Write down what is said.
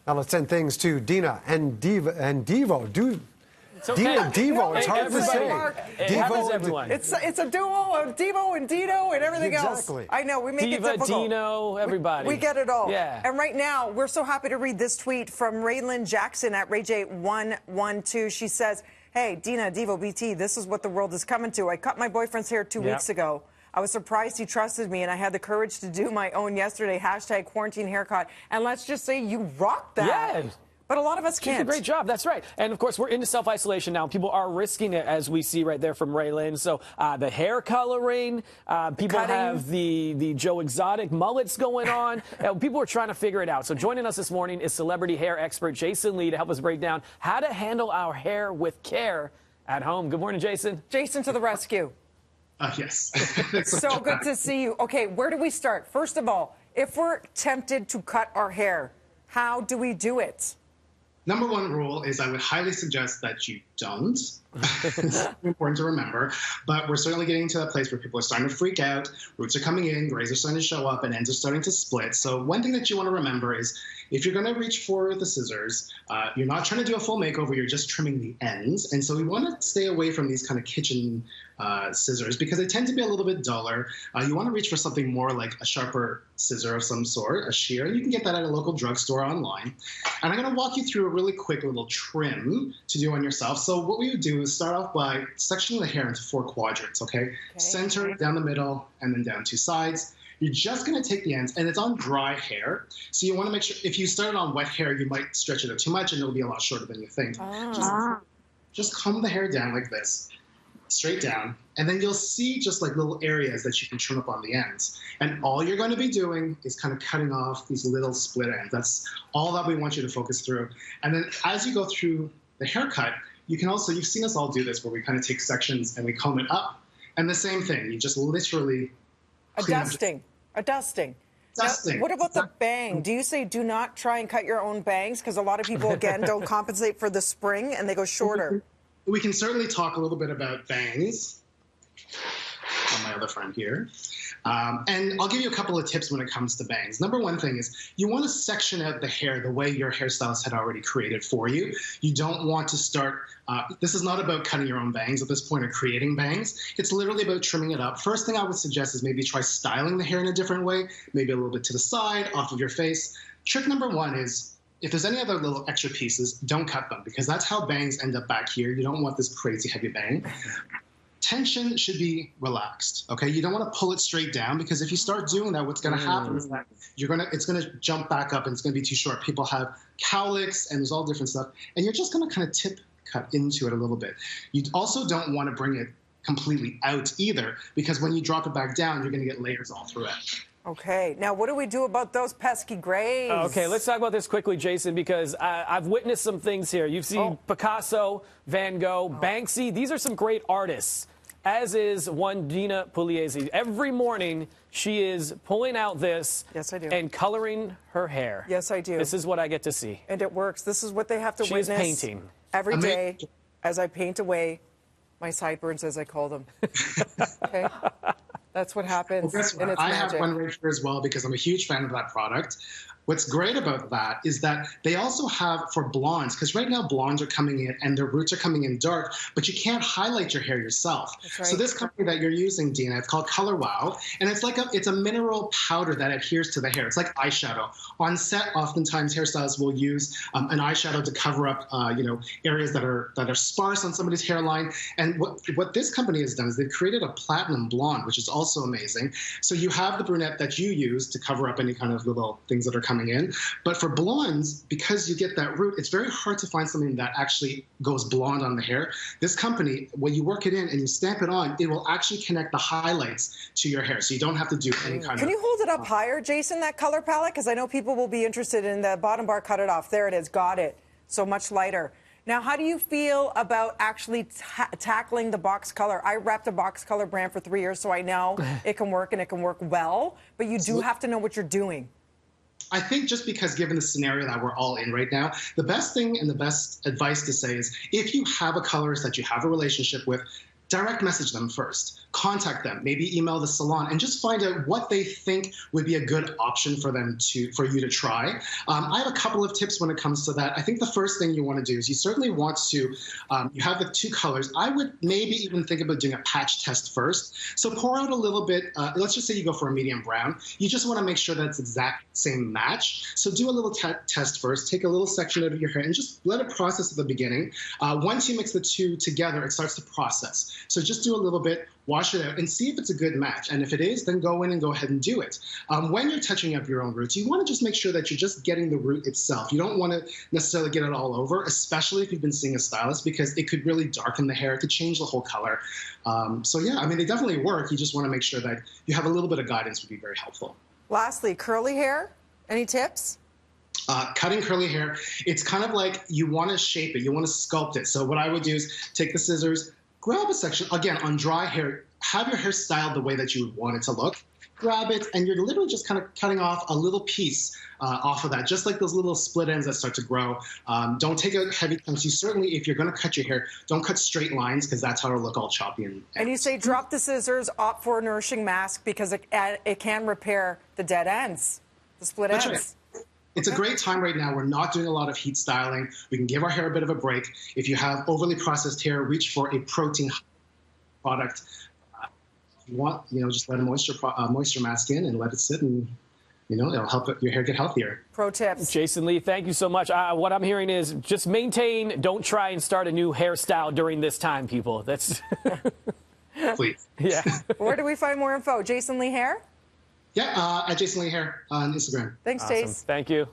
Now let's send things to Dina and Devo. It's okay. Dina, Devo, it's hard to say. Devo, everyone. It's a duo of Devo and Dino and everything else. I know, we make it Diva, difficult. Dino, everybody. We get it all. Yeah. And right now, we're so happy to read this tweet from Raylyn Jackson at RayJ112. She says, hey, Dina, Devo, BT, this is what the world is coming to. I cut my boyfriend's hair 2 weeks ago. I was surprised he trusted me, and I had the courage to do my own yesterday. #quarantine haircut. And let's just say you rocked that. Yeah. But a lot of us can't. She did a great job. That's right. And, of course, we're into self-isolation now. People are risking it, as we see right there from Raylyn. So the hair coloring, people have the Joe Exotic mullets going on. People are trying to figure it out. So joining us this morning is celebrity hair expert Jason Lee to help us break down how to handle our hair with care at home. Good morning, Jason. Jason to the rescue. Yes. So good to see you. Okay, where do we start? First of all, if we're tempted to cut our hair, how do we do it? Number one rule is I would highly suggest that you don't. It's important to remember. But we're certainly getting to that place where people are starting to freak out. Roots are coming in, grays are starting to show up, and ends are starting to split. So one thing that you want to remember is if you're going to reach for the scissors, you're not trying to do a full makeover, you're just trimming the ends. And so we want to stay away from these kind of kitchen scissors because they tend to be a little bit duller. You want to reach for something more like a sharper scissor of some sort, a shear. You can get that at a local drugstore online. And I'm going to walk you through a really quick little trim to do on yourself. So what we would do is start off by sectioning the hair into 4 quadrants, okay? Center, down the middle, and then down 2 sides. You're just going to take the ends, and it's on dry hair. So you want to make sure, if you start it on wet hair, you might stretch it out too much, and it'll be a lot shorter than you think. Just comb the hair down like this, straight down, and then you'll see just like little areas that you can trim up on the ends. And all you're going to be doing is kind of cutting off these little split ends. That's all that we want you to focus through. And then as you go through the haircut, you can also, you've seen us all do this, where we kind of take sections and we comb it up. And the same thing, you just literally A dusting. Now, what about the bang? Do you say do not try and cut your own bangs? Because a lot of people, again, don't compensate for the spring and they go shorter. We can certainly talk a little bit about bangs on my other friend here. And I'll give you a couple of tips when it comes to bangs. Number one thing is you want to section out the hair the way your hairstylist had already created for you. You don't want to start, this is not about cutting your own bangs at this point or creating bangs. It's literally about trimming it up. First thing I would suggest is maybe try styling the hair in a different way, maybe a little bit to the side, off of your face. Trick number one is if there's any other little extra pieces, don't cut them because that's how bangs end up back here. You don't want this crazy heavy bang. Tension should be relaxed, okay? You don't want to pull it straight down because if you start doing that, what's going to happen is that it's going to jump back up and it's going to be too short. People have cowlicks and there's all different stuff, and you're just going to kind of cut into it a little bit. You also don't want to bring it completely out either because when you drop it back down, you're going to get layers all through it. Okay, now what do we do about those pesky grays? Okay, let's talk about this quickly, Jason, because I've witnessed some things here. You've seen Picasso, Van Gogh, Banksy. These are some great artists, as is one Dina Pugliese. Every morning, she is pulling out this and coloring her hair. Yes, I do. This is what I get to see. And it works. This is what they have to witness. She is painting. Every day as I paint away my sideburns, as I call them. Okay? That's what happens. Well, guess what? I have one right here as well because I'm a huge fan of that product. What's great about that is that they also have for blondes, because right now blondes are coming in and their roots are coming in dark, but you can't highlight your hair yourself. That's right. So this company that you're using, Dina, it's called Color Wow, and it's like it's a mineral powder that adheres to the hair. It's like eyeshadow. On set, oftentimes hairstylists will use an eyeshadow to cover up, areas that are sparse on somebody's hairline. And what this company has done is they've created a platinum blonde, which is also amazing. So you have the brunette that you use to cover up any kind of little things that are coming in. But for blondes, because you get that root, it's very hard to find something that actually goes blonde on the hair. This company, when you work it in and you stamp it on, it will actually connect the highlights to your hair. So you don't have to do any kind of... Can you hold it up higher, Jason, that color palette? Because I know people will be interested in the bottom bar. Cut it off. There it is. Got it. So much lighter. Now, how do you feel about actually tackling the box color? I repped a box color brand for 3 years, so I know it can work and it can work well. But you do have to know what you're doing. I think just because given the scenario that we're all in right now, the best thing and the best advice to say is if you have a colorist that you have a relationship with, direct message them first. Contact them, maybe email the salon, and just find out what they think would be a good option for you to try. I have a couple of tips when it comes to that. I think the first thing you want to do is you certainly want to, you have the two colors. I would maybe even think about doing a patch test first. So pour out a little bit, let's just say you go for a medium brown. You just want to make sure that it's exact same match. So do a little test first, take a little section out of your hair and just let it process at the beginning. Once you mix the two together, it starts to process. So just do a little bit, wash it out, and see if it's a good match. And if it is, then go in and go ahead and do it. When you're touching up your own roots, you want to just make sure that you're just getting the root itself. You don't want to necessarily get it all over, especially if you've been seeing a stylist, because it could really darken the hair. It could change the whole color. So yeah, I mean, they definitely work. You just want to make sure that you have a little bit of guidance would be very helpful. Lastly, curly hair, any tips? Cutting curly hair, it's kind of like you want to shape it, you want to sculpt it. So what I would do is take the scissors, grab a section, again, on dry hair, have your hair styled the way that you would want it to look. Grab it, and you're literally just kind of cutting off a little piece off of that, just like those little split ends that start to grow. Don't take out heavy chunks. You certainly, if you're going to cut your hair, don't cut straight lines, because that's how it'll look all choppy. And you say drop the scissors, opt for a nourishing mask, because it can repair the dead ends, the split ends. Right. It's a great time right now. We're not doing a lot of heat styling. We can give our hair a bit of a break. If you have overly processed hair, reach for a protein product. If you want, just let a moisture mask in and let it sit, and it'll help your hair get healthier. Pro tips. Jason Lee, thank you so much. What I'm hearing is just maintain. Don't try and start a new hairstyle during this time, people. That's Please. Yeah. Where do we find more info? Jason Lee Hair? Yeah, at Jason Lee Hair on Instagram. Thanks, Awesome. Jace. Thank you.